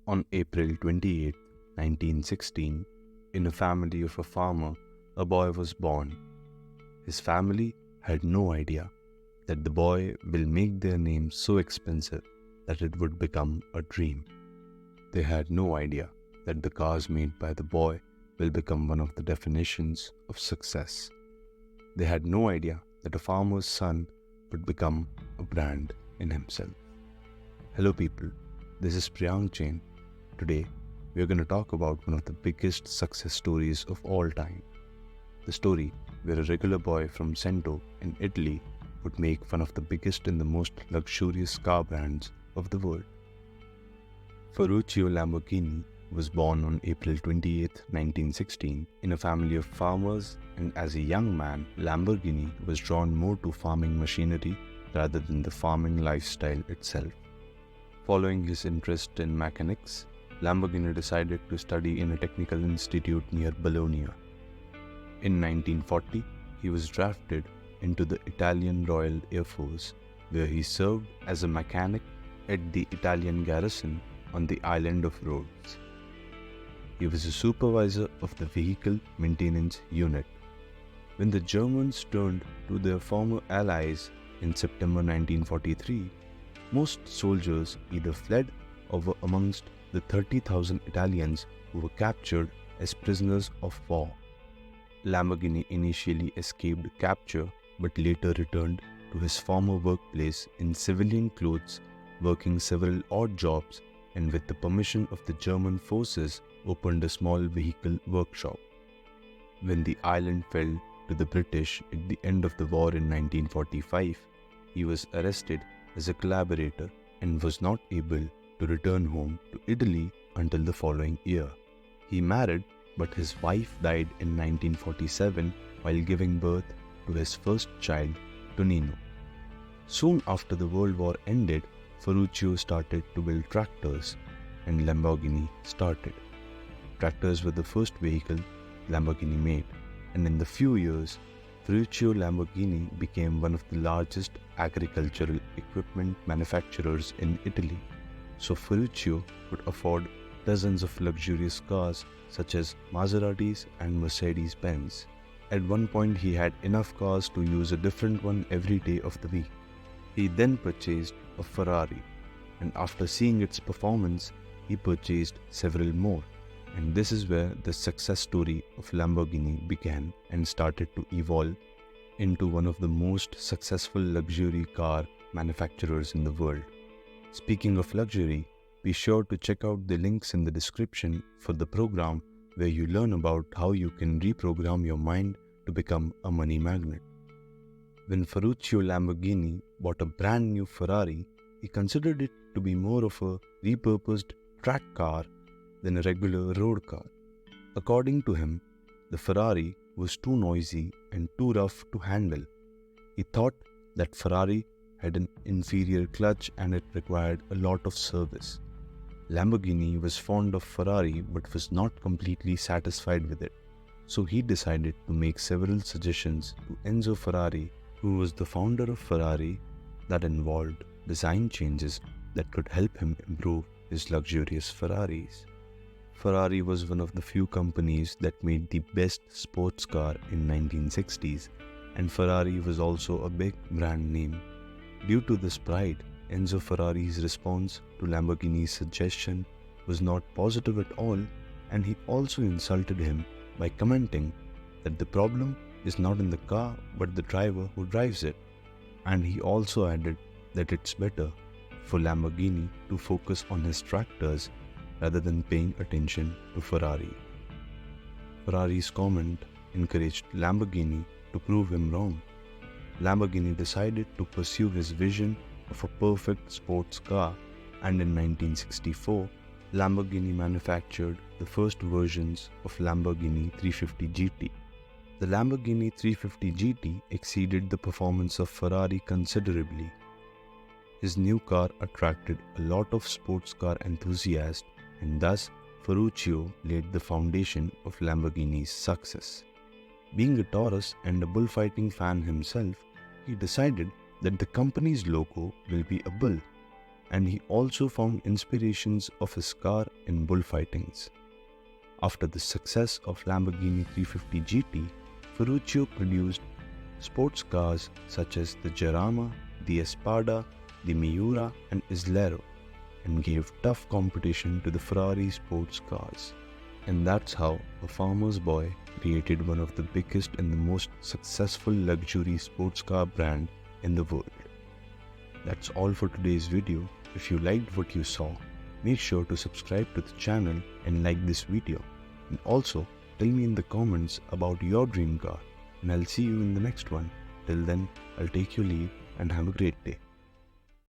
On April 28, 1916, in a family of a farmer, a boy was born. His family had no idea that the boy will make their name so expensive that it would become a dream. They had no idea that the cars made by the boy will become one of the definitions of success. They had no idea that a farmer's son would become a brand in himself. Hello people, this is Priyank Jain. Today, we are going to talk about one of the biggest success stories of all time. The story where a regular boy from Cento in Italy would make one of the biggest and the most luxurious car brands of the world. Ferruccio Lamborghini was born on April 28, 1916 in a family of farmers, and as a young man, Lamborghini was drawn more to farming machinery rather than the farming lifestyle itself. Following his interest in mechanics, Lamborghini decided to study in a technical institute near Bologna. In 1940, he was drafted into the Italian Royal Air Force, where he served as a mechanic at the Italian garrison on the island of Rhodes. He was a supervisor of the vehicle maintenance unit. When the Germans turned to their former allies in September 1943, most soldiers either fled or were amongst the 30,000 Italians who were captured as prisoners of war. Lamborghini initially escaped capture but later returned to his former workplace in civilian clothes, working several odd jobs, and with the permission of the German forces opened a small vehicle workshop. When the island fell to the British at the end of the war in 1945, he was arrested as a collaborator and was not able to return home to Italy until the following year. He married, but his wife died in 1947 while giving birth to his first child, Tonino. Soon after the World War ended, Ferruccio started to build tractors, and Lamborghini started. Tractors were the first vehicle Lamborghini made, and in the few years, Ferruccio Lamborghini became one of the largest agricultural equipment manufacturers in Italy. So Ferruccio could afford dozens of luxurious cars such as Maseratis and Mercedes-Benz. At one point, he had enough cars to use a different one every day of the week. He then purchased a Ferrari, and after seeing its performance, he purchased several more. And this is where the success story of Lamborghini began and started to evolve into one of the most successful luxury car manufacturers in the world. Speaking of luxury, be sure to check out the links in the description for the program where you learn about how you can reprogram your mind to become a money magnet. When Ferruccio Lamborghini bought a brand new Ferrari, he considered it to be more of a repurposed track car than a regular road car. According to him, the Ferrari was too noisy and too rough to handle. He thought that Ferrari had an inferior clutch and it required a lot of service. Lamborghini was fond of Ferrari but was not completely satisfied with it, so he decided to make several suggestions to Enzo Ferrari, who was the founder of Ferrari, that involved design changes that could help him improve his luxurious Ferraris. Ferrari was one of the few companies that made the best sports car in 1960s, and Ferrari was also a big brand name. Due to this pride, Enzo Ferrari's response to Lamborghini's suggestion was not positive at all, and he also insulted him by commenting that the problem is not in the car but the driver who drives it. And he also added that it's better for Lamborghini to focus on his tractors rather than paying attention to Ferrari. Ferrari's comment encouraged Lamborghini to prove him wrong. Lamborghini decided to pursue his vision of a perfect sports car, and in 1964, Lamborghini manufactured the first versions of Lamborghini 350 GT. The Lamborghini 350 GT exceeded the performance of Ferrari considerably. His new car attracted a lot of sports car enthusiasts, and thus Ferruccio laid the foundation of Lamborghini's success. Being a Taurus and a bullfighting fan himself, he decided that the company's logo will be a bull. and he also found inspirations of his car in bullfightings. After the success of Lamborghini 350 GT, Ferruccio produced sports cars such as the Jarama, the Espada, the Miura and Islero, and gave tough competition to the Ferrari sports cars. And that's how a farmer's boy created one of the biggest and the most successful luxury sports car brand in the world. That's all for today's video. If you liked what you saw, make sure to subscribe to the channel and like this video. And also, tell me in the comments about your dream car, and I'll see you in the next one. Till then, I'll take your leave and have a great day.